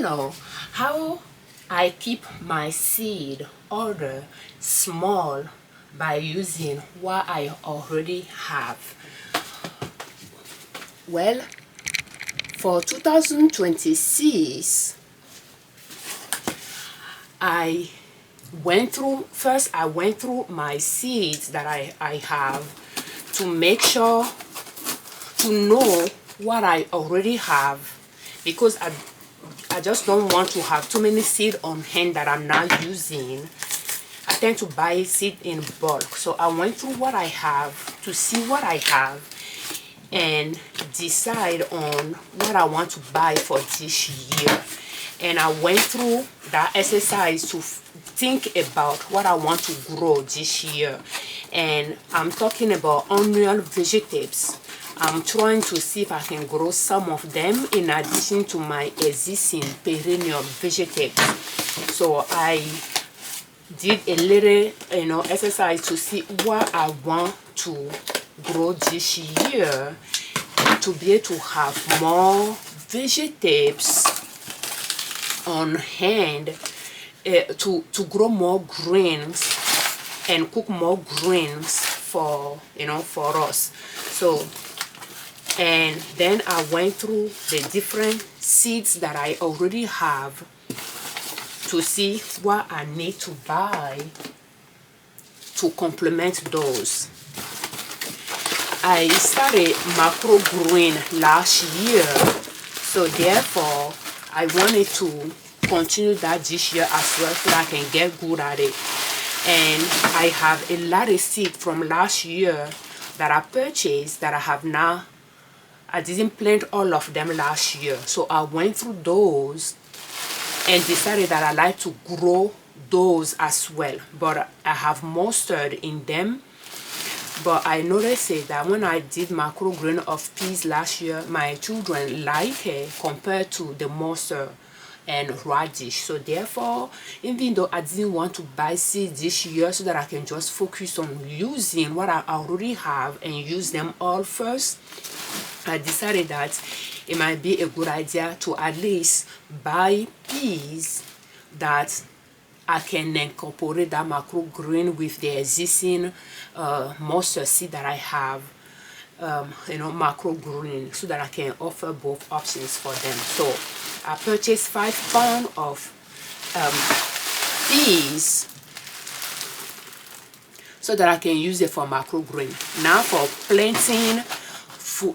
channel how I keep my seed order small by using what I already have. Well, for 2026, I went through my seeds that I have to make sure to know what I already have, because I just don't want to have too many seeds on hand that I'm not using. I tend to buy seed in bulk, so I went through what I have to see what I have and decide on what I want to buy for this year. And I went through that exercise to think about what I want to grow this year. And I'm talking about annual vegetables. I'm trying to see if I can grow some of them in addition to my existing perennial vegetables. So I did a little exercise to see what I want to grow this year to be able to have more vegetables on hand, to grow more greens and cook more greens for for us. So, and then I went through the different seeds that I already have to see what I need to buy to complement those. I started microgreen last year, so therefore I wanted to continue that this year as well so that I can get good at it. And I have a lot of seeds from last year that I purchased that I have now. I didn't plant all of them last year, so I went through those and decided that I like to grow those as well. But I have mustard in them. But I noticed that when I did microgreen of peas last year, my children like it compared to the mustard and radish. So therefore, even though I didn't want to buy seeds this year so that I can just focus on using what I already have and use them all first, I decided that it might be a good idea to at least buy peas that I can incorporate that microgreen with the existing mustard seed that I have, microgreen, so that I can offer both options for them. So I purchased 5 pounds of peas so that I can use it for microgreen. Now for planting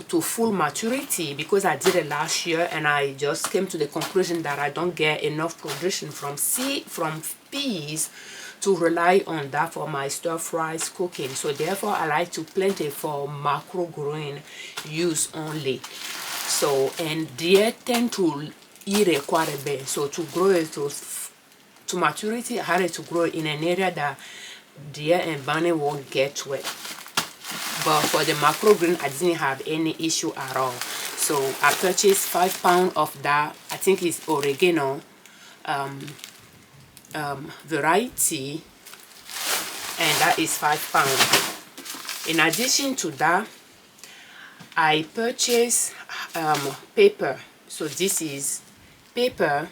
to full maturity, because I did it last year and I just came to the conclusion that I don't get enough production from peas to rely on that for my stir fries cooking. So therefore I like to plant it for microgreen use only. So, and they tend to eat it quite a bit. So to grow it to maturity, I had to grow in an area that deer and bunny won't get to it. But for the microgreen, I didn't have any issue at all. So I purchased 5 pounds of that. I think it's oregano variety, and that is 5 pounds. In addition to that, I purchased pepper. So this is pepper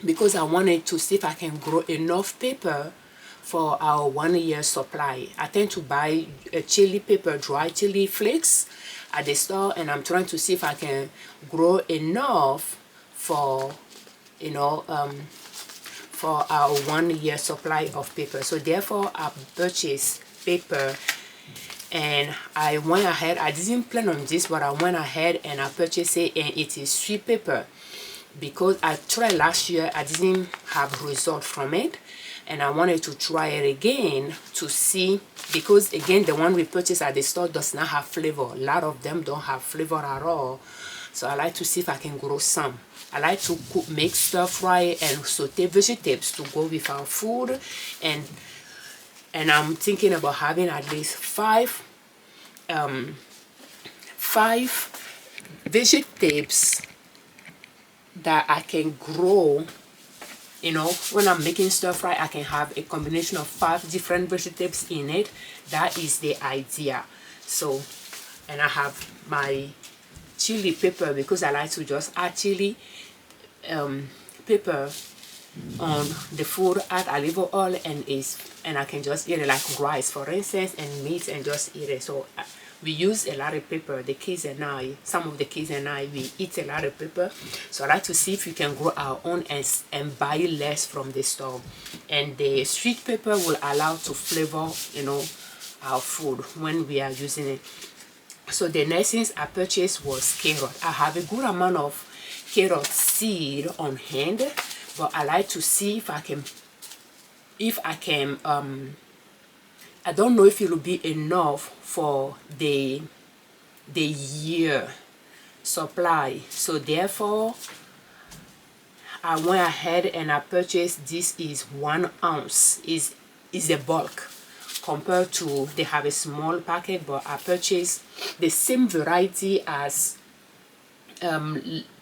because I wanted to see if I can grow enough pepper for our 1 year supply. I tend to buy a chili pepper, dry chili flakes at the store, and I'm trying to see if I can grow enough for for our 1 year supply of pepper. So therefore I purchased pepper, and I went ahead. I didn't plan on this, but I went ahead and I purchased it, and it is sweet pepper because I tried last year. I didn't have result from it, and I wanted to try it again to see, because again the one we purchased at the store does not have flavor. A lot of them don't have flavor at all. So I like to see if I can grow some. I like to cook, make stir fry and saute vegetables to go with our food, and I'm thinking about having at least five vegetables that I can grow. When I'm making stir fry, I can have a combination of 5 different vegetables in it. That is the idea. So, and I have my chili pepper because I like to just add chili pepper on the food, add olive oil, and I can just eat it like rice, for instance, and meat, and just eat it. So we use a lot of pepper. The kids and I, some of the kids and I, we eat a lot of pepper. So I like to see if we can grow our own and buy less from the store. And the sweet pepper will allow to flavor, you know, our food when we are using it. So the next things I purchased was carrot. I have a good amount of carrot seed on hand, but I like to see if I can I don't know if it will be enough for the year supply. So therefore I went ahead and I purchased, this is 1 ounce, is a bulk compared to they have a small packet, but I purchased the same variety as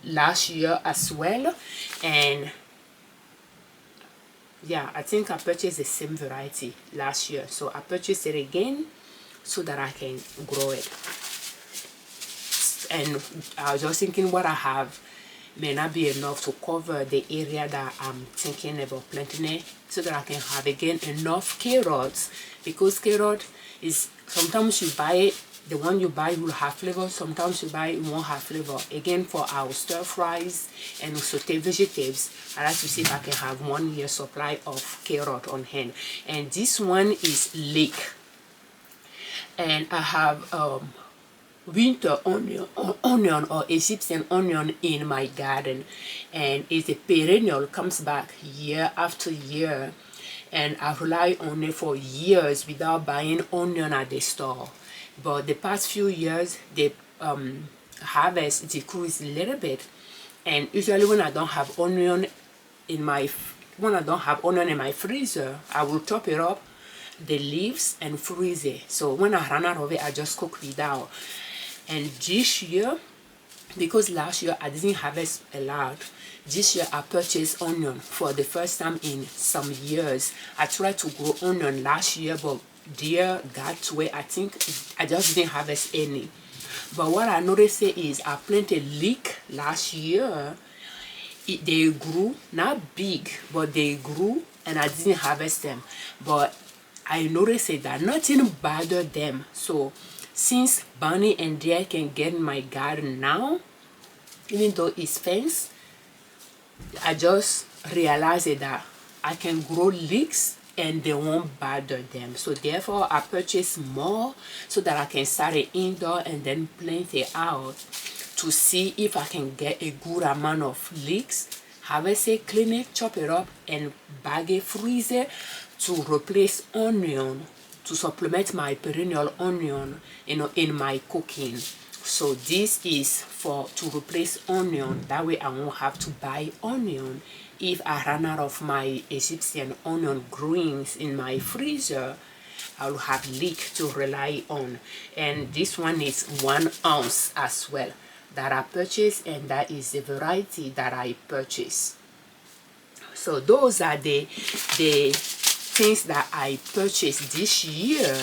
last year as well. And yeah, I think I purchased the same variety last year, so I purchased it again so that I can grow it. And I was just thinking what I have may not be enough to cover the area that I'm thinking about planting it, so that I can have again enough carrots, because carrot is, sometimes you buy it, the one you buy will have flavor, sometimes you buy it won't have flavor. Again, for our stir fries and saute vegetables, I like to see if I can have 1 year supply of carrot on hand. And this one is leek, and I have winter onion or Egyptian onion in my garden, and it's a perennial, comes back year after year, and I rely on it for years without buying onion at the store. But the past few years the harvest decreased a little bit, and usually when I don't have onion in my freezer, I will chop it up, the leaves, and freeze it. So when I run out of it, I just cook without. And this year, because last year I didn't harvest a lot, this year I purchased onion for the first time in some years. I tried to grow onion last year, but dear God's way, I think I just didn't harvest any. But what I noticed is I planted leek last year. They grew, not big, but they grew, and I didn't harvest them. But I noticed that nothing bothered them. So since bunny and deer can get in my garden now, even though it's fenced, I just realized that I can grow leeks and they won't bother them. So therefore I purchased more so that I can start it indoor and then plant it out to see if I can get a good amount of leeks, harvest it, clean it, chop it up, and bag it, freeze it to replace onion, to supplement my perennial onion, you know, in my cooking. So this is to replace onion. That way I won't have to buy onion. If I run out of my Egyptian onion greens in my freezer, I'll have leek to rely on. And this one is 1 ounce as well that I purchased, and that is the variety that I purchased. So those are the things that I purchased this year,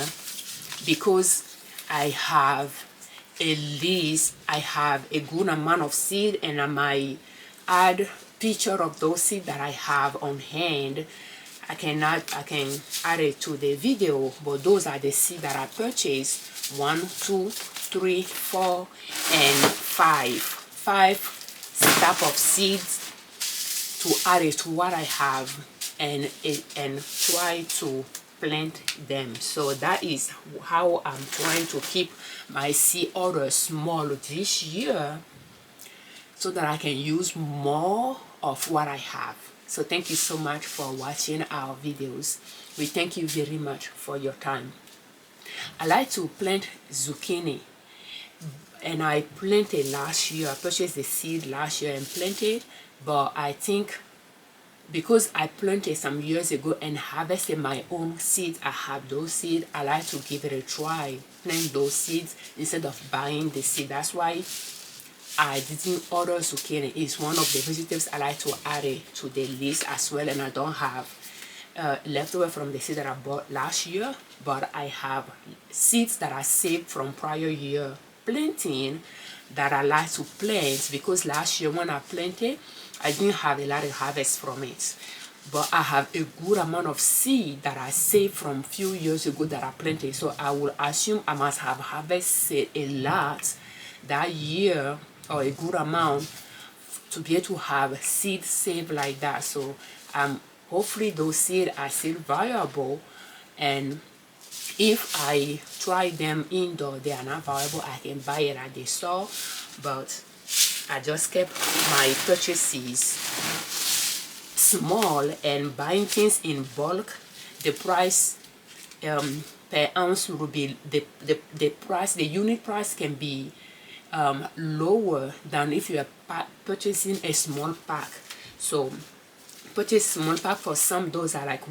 because I have I have a good amount of seed, and I might add picture of those seeds that I have on hand. I can add it to the video, but those are the seeds that I purchased. 1, 2, 3, 4, and 5 type of seeds to add it to what I have, and try to plant them. So that is how I'm trying to keep my seed order small this year, so that I can use more of what I have. So thank you so much for watching our videos. We thank you very much for your time. I like to plant zucchini, and I planted last year. I purchased the seed last year and planted, but I think because I planted some years ago and harvested my own seeds, I have those seeds. I like to give it a try, plant those seeds instead of buying the seed. That's why I didn't order zucchini. It's one of the vegetables I like to add it to the list as well. And I don't have leftover from the seed that I bought last year, but I have seeds that I saved from prior year planting that I like to plant, because last year when I planted, I didn't have a lot of harvest from it, but I have a good amount of seed that I saved from few years ago that I planted. So I will assume I must have harvested a lot that year, or a good amount, to be able to have seed saved like that. So hopefully those seeds are still viable, and if I try them indoor, they are not viable, I can buy it at the store. But I just kept my purchases small, and buying things in bulk, the price per ounce will be, the price, the unit price can be lower than if you are purchasing a small pack. So purchase small pack. For some, those are like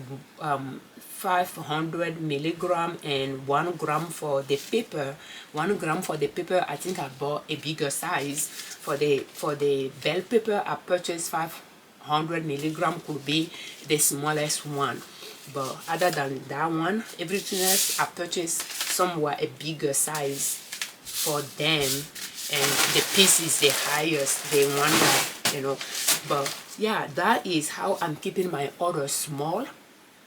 500 milligram and 1 gram for the paper. 1 gram for the paper, I think I bought a bigger size. For the bell pepper, I purchased 500 milligram, could be the smallest one. But other than that one, everything else I purchased somewhat a bigger size for them, and the piece is the highest, the one that, but yeah, that is how I'm keeping my order small,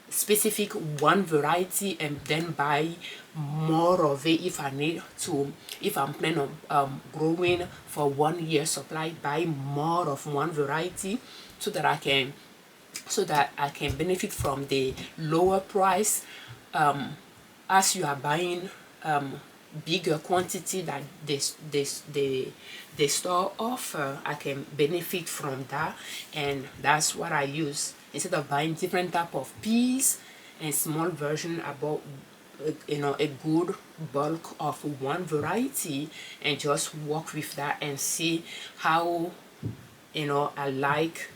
specific one variety, and then buy more of it if I need to. If I'm planning on growing for 1 year supply, buy more of one variety so that I can benefit from the lower price. As you are buying bigger quantity that the store offer, I can benefit from that, and that's what I use. Instead of buying different type of peas and small version, I bought a good bulk of one variety, and just work with that and see how I like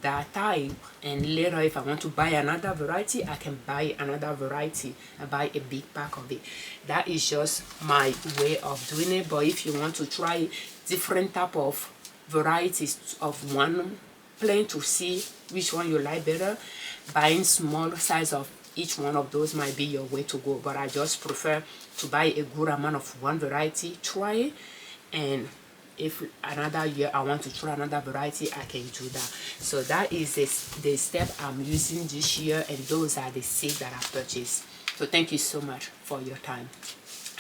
that type. And later, if I want to buy another variety, I can buy another variety. I buy a big pack of it. That is just my way of doing it. But if you want to try different type of varieties of one plant to see which one you like better, buying small size of each one of those might be your way to go. But I just prefer to buy a good amount of one variety, try it, and if another year I want to try another variety, I can do that. So that is the step I'm using this year, and those are the seeds that I purchased. So thank you so much for your time.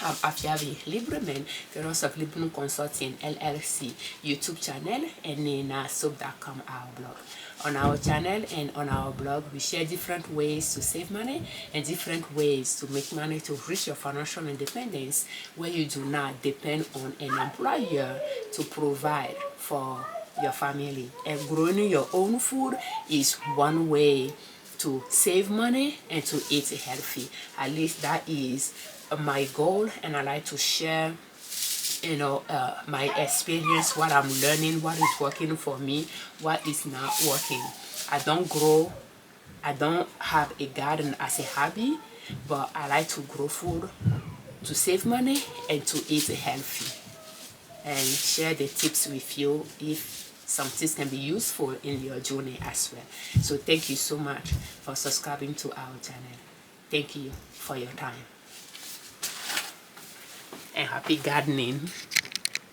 I'm Afiavi Liberman, the Rose of Liberman Consulting LLC YouTube channel, and ninasoap.com, our blog. On our channel and on our blog, we share different ways to save money and different ways to make money to reach your financial independence, where you do not depend on an employer to provide for your family. And growing your own food is one way to save money and to eat healthy. At least that is my goal, and I like to share my experience, what I'm learning, what is working for me, what is not working. I don't have a garden as a hobby, but I like to grow food to save money and to eat healthy, and share the tips with you if some tips can be useful in your journey as well. So thank you so much for subscribing to our channel. Thank you for your time, and happy gardening.